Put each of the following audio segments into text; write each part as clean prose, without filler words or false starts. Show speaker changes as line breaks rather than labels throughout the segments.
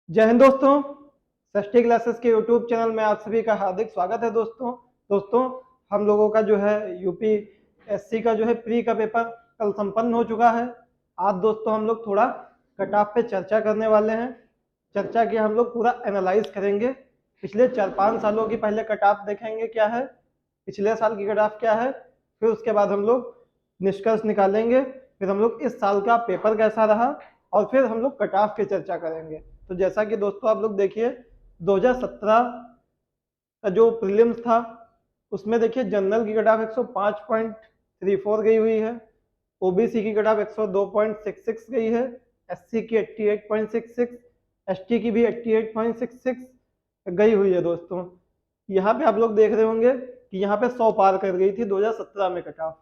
जय हिंद दोस्तों। सृष्टि क्लासेस के यूट्यूब चैनल में आप सभी का हार्दिक स्वागत है। दोस्तों हम लोगों का जो है यूपीएससी का जो है प्री का पेपर कल संपन्न हो चुका है। आज दोस्तों हम लोग थोड़ा कट ऑफ पे चर्चा करने वाले हैं। चर्चा की हम लोग पूरा एनालाइज करेंगे। पिछले 4-5 सालों की पहले कट ऑफ देखेंगे क्या है, पिछले साल की कट ऑफ क्या है, फिर उसके बाद हम लोग निष्कर्ष निकालेंगे, फिर हम लोग इस साल का पेपर कैसा रहा और फिर हम लोग कट ऑफ की चर्चा करेंगे। तो जैसा कि दोस्तों आप लोग देखिए 2017 का जो प्रीलिम्स था उसमें देखिए जनरल की कट ऑफ 105.34 गई हुई है, ओबीसी की कट ऑफ 102.66 गई है, एससी की 88.66, एसटी की भी 88.66 गई हुई है। दोस्तों यहाँ पे आप लोग देख रहे होंगे कि यहाँ पे 100 पार कर गई थी 2017 में कट ऑफ,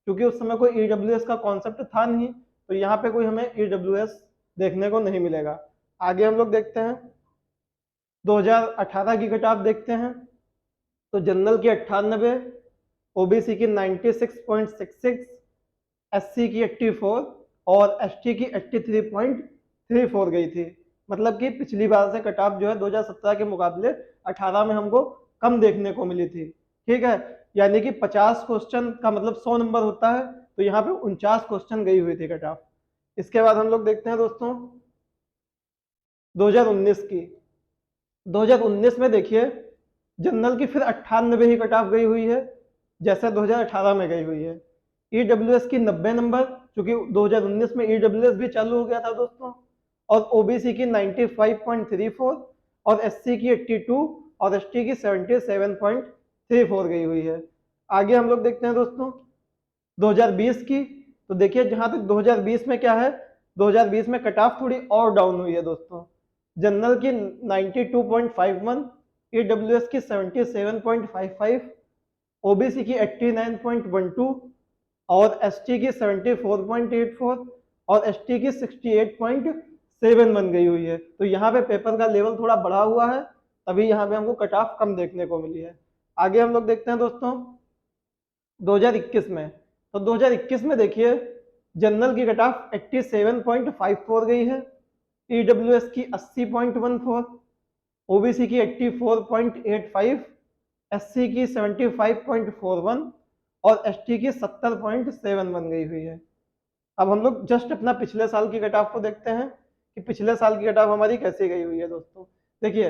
क्योंकि उस समय कोई ईडब्ल्यूएस का कॉन्सेप्ट था नहीं, तो यहाँ पे कोई हमें ईडब्ल्यूएस देखने को नहीं मिलेगा। आगे हम लोग देखते हैं 2018 की कट ऑफ देखते हैं। तो जनरल की 98, ओबीसी की 96.66, एससी की 84 और एसटी की 83.34 गई थी। मतलब कि पिछली बार से कट ऑफ जो है 2017 के मुकाबले 18 में हमको कम देखने को मिली थी। ठीक है, यानी कि 50 क्वेश्चन का मतलब 100 नंबर होता है, तो यहाँ पे 49 क्वेश्चन गई हुई थी कट ऑफ। इसके बाद हम लोग देखते हैं दोस्तों 2019 की। 2019 में देखिए जनरल की फिर 98 ही कट ऑफ गई हुई है, जैसे 2018 में गई हुई है। ईडब्ल्यूएस की 90 नंबर, क्योंकि 2019 में ईडब्ल्यूएस भी चालू हो गया था दोस्तों, और ओबीसी की 95.34 और एससी की 82 और एसटी की 77.34 गई हुई है। आगे हम लोग देखते हैं दोस्तों 2020 की। तो देखिए जहां तक 2020 में क्या है, 2020 में कट ऑफ थोड़ी और डाउन हुई है दोस्तों। जनरल की 92.51, ईडब्ल्यूएस की 77.55, ओबीसी की 89.12 और एसटी की 74.84 और एसटी की 68.71 गई हुई है। तो यहाँ पे पेपर का लेवल थोड़ा बढ़ा हुआ है, तभी यहाँ पे हमको कट ऑफ कम देखने को मिली है। आगे हम लोग देखते हैं दोस्तों 2021 में। तो 2021 में देखिए जनरल की कट ऑफ 87.54 गई है, ईडब्ल्यूएस की 80.14, ओबीसी की 84.85, एससी की 75.41 और एसटी की 70.71 गई हुई है। अब हम लोग जस्ट अपना पिछले साल की कट ऑफ को देखते हैं कि पिछले साल की कट ऑफ हमारी कैसी गई हुई है। दोस्तों देखिए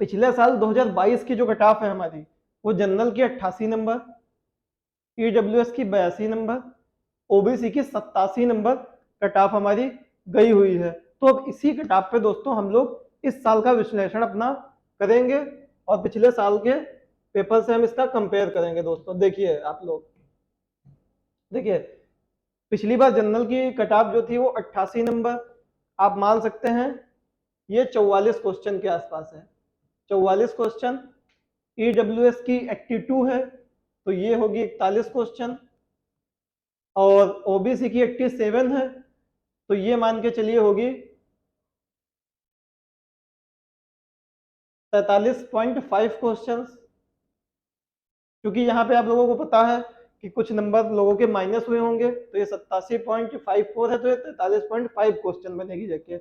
पिछले साल 2022 की जो कट ऑफ है हमारी, वो जनरल की 88 नंबर, ईडब्ल्यूएस की 82 नंबर, ओबीसी की 87 नंबर कट ऑफ हमारी गई हुई है। तो अब इसी कट ऑफ पे दोस्तों हम लोग इस साल का विश्लेषण अपना करेंगे और पिछले साल के पेपर से हम इसका कंपेयर करेंगे। दोस्तों देखिए आप लोग देखिए पिछली बार जनरल की कट ऑफ जो थी वो 88 नंबर, आप मान सकते हैं ये 44 क्वेश्चन के आसपास है। 44 क्वेश्चन, ईडब्ल्यूएस की 82 है तो ये होगी 41 क्वेश्चन, और ओबीसी की 87 है तो ये मान के चलिए होगी 43.5 क्वेश्चन। क्योंकि यहाँ पे आप लोगों को पता है कि कुछ नंबर लोगों के माइनस हुए होंगे, तो ये 87.54 है तो ये 43.5 क्वेश्चन बनेगी जगह।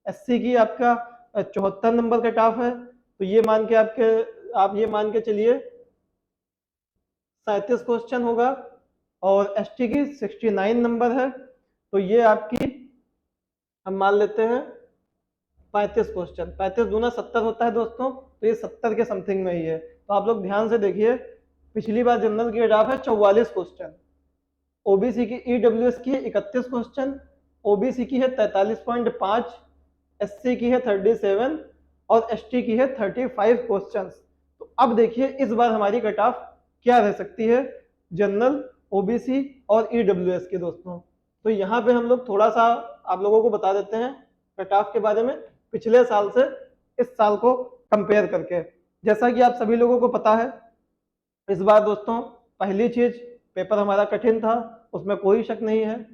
एससी की आपका 74 नंबर कट ऑफ है, तो ये मान के आप ये मान के चलिए 37 क्वेश्चन होगा, और एसटी की 69 नंबर है तो ये आपकी हम मान लेते हैं 35 क्वेश्चन। 35 दूना 70 होता है दोस्तों, तो ये 70 के समथिंग में ही है। तो आप लोग ध्यान से देखिए पिछली बार जनरल की कट ऑफ है 44 क्वेश्चन, ओबीसी की ईडब्ल्यूएस की है 31 क्वेश्चन, ओबीसी की है 43.5, एससी की है 37 और एसटी की है 35 क्वेश्चन। तो अब देखिए इस बार हमारी कट ऑफ क्या रह सकती है जनरल, ओबीसी और ईडब्ल्यूएस के। दोस्तों तो यहाँ पे हम लोग थोड़ा सा आप लोगों को बता देते हैं कट ऑफ के बारे में पिछले साल से इस साल को कंपेयर करके। जैसा कि आप सभी लोगों को पता है इस बार दोस्तों पहली चीज पेपर हमारा कठिन था, उसमें कोई शक नहीं है।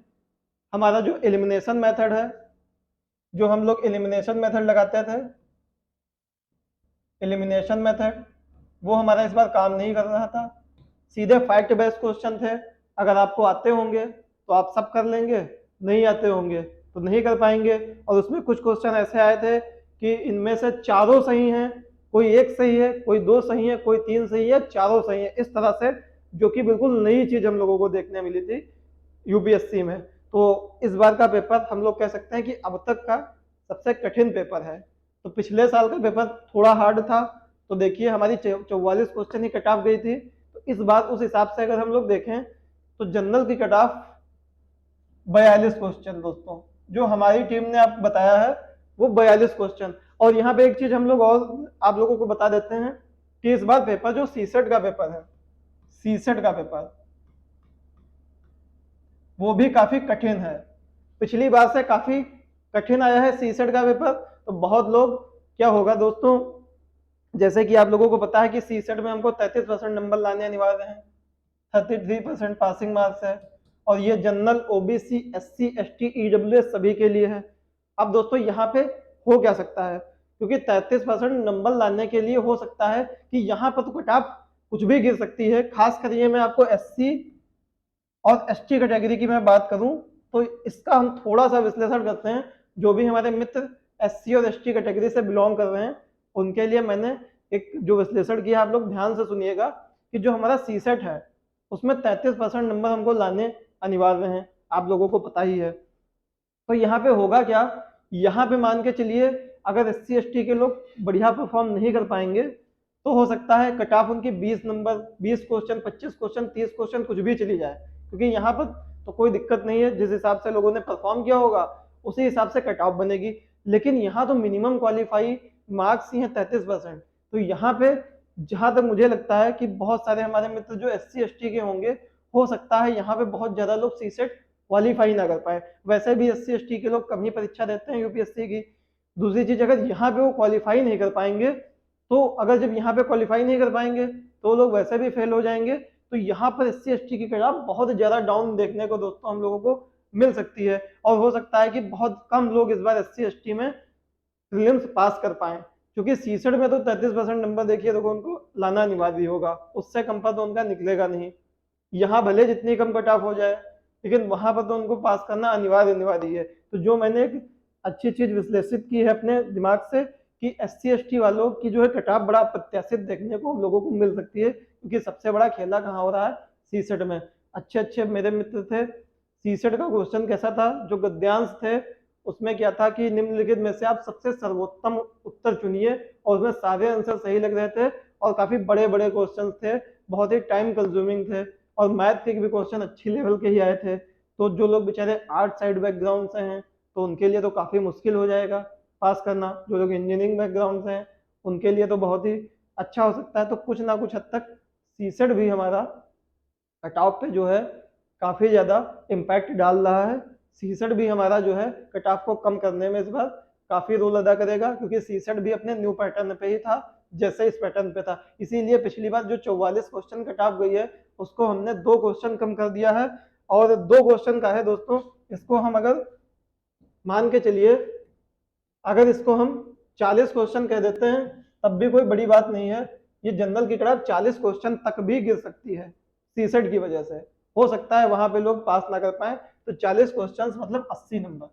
हमारा जो एलिमिनेशन मेथड है, जो हम लोग एलिमिनेशन मेथड लगाते थे, एलिमिनेशन मेथड, वो हमारा इस बार काम नहीं कर रहा था। सीधे फैक्ट बेस्ड क्वेश्चन थे, अगर आपको आते होंगे तो आप सब कर लेंगे, नहीं आते होंगे तो नहीं कर पाएंगे। और उसमें कुछ क्वेश्चन ऐसे आए थे कि इनमें से चारों सही हैं, कोई एक सही है, कोई दो सही है, कोई तीन सही है, चारों सही है, इस तरह से, जो कि बिल्कुल नई चीज हम लोगों को देखने मिली थी यूपीएससी में। तो इस बार का पेपर हम लोग कह सकते हैं कि अब तक का सबसे कठिन पेपर है। तो पिछले साल का पेपर थोड़ा हार्ड था, तो देखिए हमारी 44 क्वेश्चन ही कट ऑफ गई थी। तो इस बार उस हिसाब से अगर हम लोग देखें तो जनरल की कट ऑफ 42 क्वेश्चन दोस्तों, जो हमारी टीम ने आप बताया है वो 42 क्वेश्चन। और यहाँ पे एक चीज हम लोग और आप लोगों को बता देते हैं कि इस बार पेपर जो सीसेट का पेपर है, सीसेट का पेपर वो भी काफी कठिन है। पिछली बार से काफी कठिन आया है सीसेट का पेपर। तो बहुत लोग, क्या होगा दोस्तों, जैसे कि आप लोगों को पता है कि सीसेट में हमको 33% नंबर लाने अनिवार्य हैं, 33% पासिंग मार्क्स है, और ये general, OBC, SC, ST, EWS सभी के लिए है। अब दोस्तों यहाँ पे हो क्या सकता है, क्योंकि 33% नंबर लाने के लिए हो सकता है कि यहाँ पर तो कट ऑफ कुछ भी गिर सकती है। खास कर ये मैं आपको एससी और एसटी कैटेगरी की मैं बात करूं तो इसका हम थोड़ा सा विश्लेषण करते हैं। जो भी हमारे मित्र एससी और एसटी कैटेगरी से बिलोंग कर रहे हैं उनके लिए मैंने एक जो विश्लेषण किया, आप लोग ध्यान से सुनिएगा कि जो हमारा सीसेट है उसमें 33% नंबर हमको लाने अनिवार्य हैं, आप लोगों को पता ही है। तो यहाँ पे होगा क्या, यहाँ पे मान के चलिए अगर एससी एसटी के लोग बढ़िया परफॉर्म नहीं कर पाएंगे तो हो सकता है कट ऑफ उनकी 20 नंबर, 20 क्वेश्चन, 25 क्वेश्चन, 30 क्वेश्चन कुछ भी चली जाए, क्योंकि यहाँ पर तो कोई दिक्कत नहीं है, जिस हिसाब से लोगों ने परफॉर्म किया होगा उसी हिसाब से कट ऑफ बनेगी। लेकिन यहाँ तो मिनिमम क्वालिफाई मार्क्स ही है 33%। तो यहाँ पे जहां तक मुझे लगता है कि बहुत सारे हमारे मित्र जो एससी एसटी के होंगे, हो सकता है यहाँ पे बहुत ज्यादा लोग सीसेट क्वालिफाई ना कर पाए। वैसे भी एससी एसटी के लोग कम ही परीक्षा देते हैं यूपीएससी की। दूसरी चीज, अगर यहाँ पे वो क्वालिफाई नहीं कर पाएंगे तो अगर जब यहाँ पे क्वालिफाई नहीं कर पाएंगे तो लोग वैसे भी फेल हो जाएंगे। तो यहाँ पर एससी एसटी की कट ऑफ बहुत ज्यादा डाउन देखने को दोस्तों हम लोगों को मिल सकती है, और हो सकता है कि बहुत कम लोग इस बार एससी एसटी में प्रीलिम्स पास कर पाए, क्योंकि सीसेट में तो 33% नंबर देखिए तो उनको लाना अनिवार्य होगा, उससे कम पर तो उनका निकलेगा नहीं। यहाँ भले जितनी कम कट ऑफ हो जाए लेकिन वहां पर तो उनको पास करना अनिवार्य अनिवार्य है। तो जो मैंने एक अच्छी चीज विश्लेषित की है अपने दिमाग से कि एससी एसटी वालों की जो है कट ऑफ बड़ा प्रत्याशित देखने को हम लोगों को मिल सकती है, क्योंकि सबसे बड़ा खेला कहाँ हो रहा है, सीसेट में। अच्छे अच्छे मेरे मित्र थे। सीसेट का क्वेश्चन कैसा था, जो गद्यांश थे उसमें क्या था कि निम्नलिखित में से आप सबसे सर्वोत्तम उत्तर चुनिए, और उसमें सारे आंसर सही लग रहे थे और काफी बड़े बड़े क्वेश्चन थे, बहुत ही टाइम कंज्यूमिंग थे, और मैथ के भी क्वेश्चन अच्छी लेवल के ही आए थे। तो जो लोग बेचारे आर्ट साइड बैकग्राउंड से हैं तो उनके लिए तो काफी मुश्किल हो जाएगा पास करना। जो लोग इंजीनियरिंग बैकग्राउंड से हैं उनके लिए तो बहुत ही अच्छा हो सकता है। तो कुछ ना कुछ हद तक सीसेट भी हमारा कट ऑफ पे जो है काफी ज्यादा इम्पैक्ट डाल रहा है। सीसेट भी हमारा जो है कट ऑफ को कम करने में इस बार काफी रोल अदा करेगा, क्योंकि सीसेट भी अपने न्यू पैटर्न पे ही था जैसे इस पैटर्न पे था। इसीलिए पिछली बार जो 44 क्वेश्चन कट ऑफ गई है उसको हमने 2 क्वेश्चन कम कर दिया है। और 2 क्वेश्चन का है दोस्तों, इसको हम अगर मान के चलिए, अगर इसको हम 40 क्वेश्चन कह देते हैं तब भी कोई बड़ी बात नहीं है। ये जनरल की तरफ 40 क्वेश्चन तक भी गिर सकती है सीसेट की वजह से, हो सकता है वहां पे लोग पास ना कर पाए। तो 40 क्वेश्चन मतलब 80 नंबर,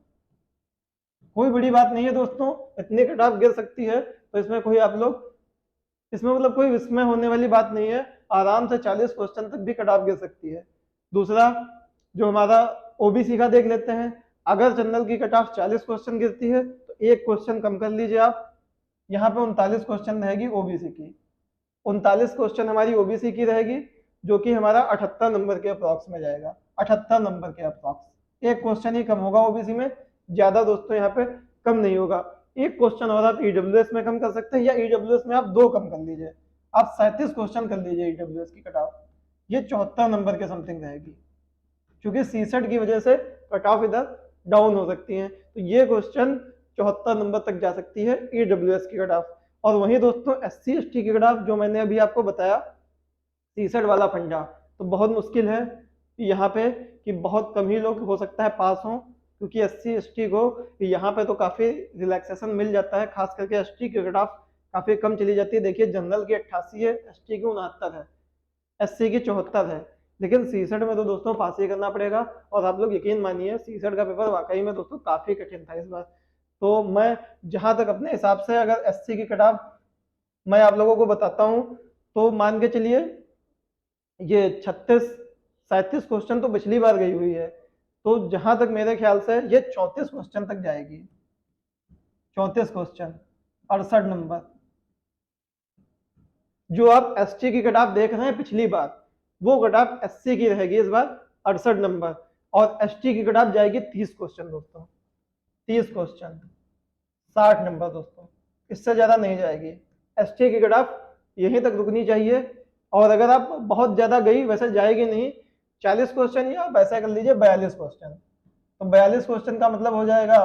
कोई बड़ी बात नहीं है दोस्तों, इतनी कट ऑफ गिर सकती है। तो इसमें कोई आप लोग, इसमें मतलब कोई विस्मय होने वाली बात नहीं है, आराम से 40 क्वेश्चन तक भी कट ऑफ गिर सकती है। दूसरा जो हमारा ओबीसी का देख लेते हैं। अगर जनरल की कट ऑफ 40 क्वेश्चन गिरती है तो एक क्वेश्चन कम कर लीजिए आप, यहाँ पे 39 क्वेश्चन रहेगी ओबीसी की। 39 क्वेश्चन हमारी ओबीसी की रहेगी, जो कि हमारा 78 नंबर के अप्रॉक्स में जाएगा, 78 नंबर के अप्रॉक्स। एक क्वेश्चन ही कम होगा ओबीसी में, ज्यादा दोस्तों यहाँ पे कम नहीं होगा। एक क्वेश्चन और आप ईडब्ल्यूएस में कम कर सकते हैं, या ईडब्ल्यूएस में आप 2 कम कर लीजिए, आप 37 क्वेश्चन कर लीजिए ईडब्ल्यूएस की कट ऑफ, ये 74 नंबर के समथिंग रहेगी, क्योंकि सीसेट की वजह से कट ऑफ इधर डाउन हो सकती है। तो ये क्वेश्चन 74 नंबर तक जा सकती है ईडब्ल्यूएस की कट ऑफ। और वहीं दोस्तों एससी एसटी की कट ऑफ जो मैंने अभी आपको बताया सीसेट वाला फंडा, तो बहुत मुश्किल है यहाँ पे कि बहुत कम ही लोग हो सकता है पास हों, क्योंकि एससी एसटी को यहाँ पे तो काफी रिलैक्सेशन मिल जाता है, खास करके एसटी की कट ऑफ काफी कम चली जाती है। देखिए जनरल की 88 है, एसटी की 69 है, एससी की 74 है, लेकिन सीसेट में तो दोस्तों पास ही करना पड़ेगा। और आप लोग यकीन मानिए सीसेट का पेपर वाकई में दोस्तों काफी कठिन था इस बार। तो मैं जहां तक अपने हिसाब से अगर एससी की कट ऑफ मैं आप लोगों को बताता हूं, तो मान के चलिए ये 36-37 क्वेश्चन तो पिछली बार गई हुई है, तो जहां तक मेरे ख्याल से ये 34 क्वेश्चन तक जाएगी। 34 क्वेश्चन, 68 नंबर। जो आप एसटी की कट ऑफ देख रहे हैं पिछली बार, वो कट ऑफ एससी की रहेगी इस बार 68 नंबर, और एसटी की कट ऑफ जाएगी 30 क्वेश्चन दोस्तों, 30 क्वेश्चन 60 नंबर दोस्तों, इससे ज्यादा नहीं जाएगी। एसटी की कट ऑफ यहीं तक रुकनी चाहिए, और अगर आप बहुत ज्यादा गई वैसे जाएगी नहीं, 40 क्वेश्चन या आप ऐसा कर लीजिए 42 क्वेश्चन, तो 42 क्वेश्चन का मतलब हो जाएगा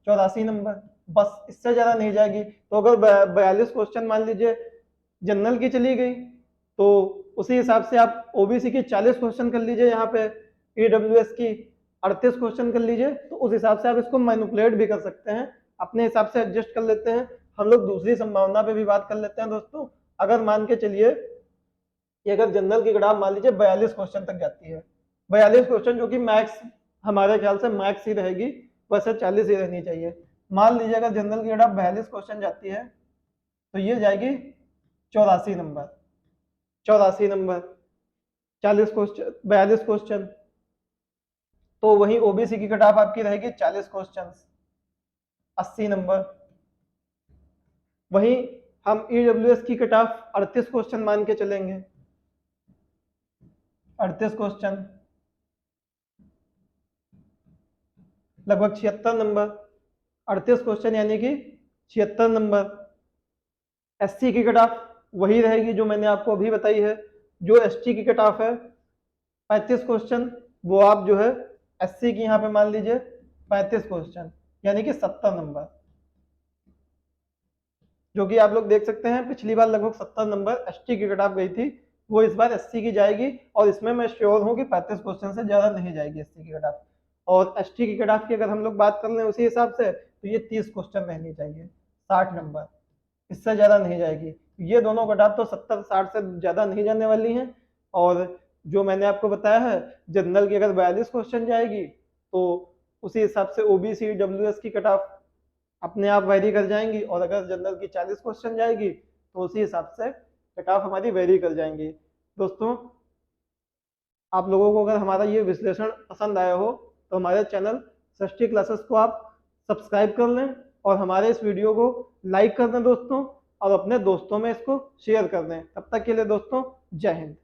84 नंबर, बस इससे ज्यादा नहीं जाएगी। तो अगर 42 क्वेश्चन मान लीजिए जनरल की चली गई, तो उसी हिसाब से आप ओबीसी की 40 क्वेश्चन कर लीजिए, यहाँ पे ईडब्ल्यूएस की 38 क्वेश्चन कर लीजिए, तो उस हिसाब से आप इसको मैनिपुलेट भी कर सकते हैं, अपने हिसाब से एडजस्ट कर लेते हैं। हम लोग दूसरी संभावना पे भी बात कर लेते हैं दोस्तों। अगर मान के चलिए कि अगर जनरल की कटाव मान लीजिए 42 क्वेश्चन तक जाती है, 42 क्वेश्चन जो कि मैक्स हमारे ख्याल से मैक्स ही रहेगी, वैसे 40 ही रहनी चाहिए। मान लीजिए अगर जनरल की कटाव 42 क्वेश्चन जाती है, तो ये जाएगी 84 नंबर, 84 नंबर, 40 क्वेश्चन 42 क्वेश्चन, तो वहीं ओबीसी की कटाव आपकी रहेगी 40 क्वेश्चन, 80 नंबर। वहीं हम ईडब्ल्यूएस की कट ऑफ 38 क्वेश्चन मान के चलेंगे, 38 क्वेश्चन लगभग 76 नंबर, 38 क्वेश्चन यानी कि 76 नंबर। एससी की कट ऑफ वही रहेगी जो मैंने आपको अभी बताई है। जो एसटी की कट ऑफ है 35 क्वेश्चन, वो आप जो है एससी की यहाँ पे मान लीजिए 35 क्वेश्चन यानी कि 70 नंबर, जो कि आप लोग देख सकते हैं पिछली बार लगभग 70 नंबर एसटी की कट ऑफ गई थी, वो इस बार एससी की जाएगी, और इसमें मैं श्योर हूँ कि 35 क्वेश्चन से ज्यादा नहीं जाएगी एससी की कट ऑफ। और एसटी की कट ऑफ की अगर हम लोग बात कर लें उसी हिसाब से, तो ये 30 क्वेश्चन रहनी चाहिए, 60 नंबर, इससे ज्यादा नहीं जाएगी। ये दोनों कट ऑफ तो 70-60 से ज्यादा नहीं जाने वाली हैं। और जो मैंने आपको बताया है, जनरल की अगर 42 क्वेश्चन जाएगी, तो उसी हिसाब से ओबीसी डब्ल्यूएस की कट ऑफ अपने आप वेरी कर जाएंगी, और अगर जनरल की 40 क्वेश्चन जाएगी, तो उसी हिसाब से कट ऑफ हमारी वेरी कर जाएंगी। दोस्तों, आप लोगों को अगर हमारा ये विश्लेषण पसंद आया हो, तो हमारे चैनल सृष्टि क्लासेस को आप सब्सक्राइब कर लें, और हमारे इस वीडियो को लाइक कर दें दोस्तों, और अपने दोस्तों में इसको शेयर कर दें। तब तक के लिए दोस्तों, जय हिंद।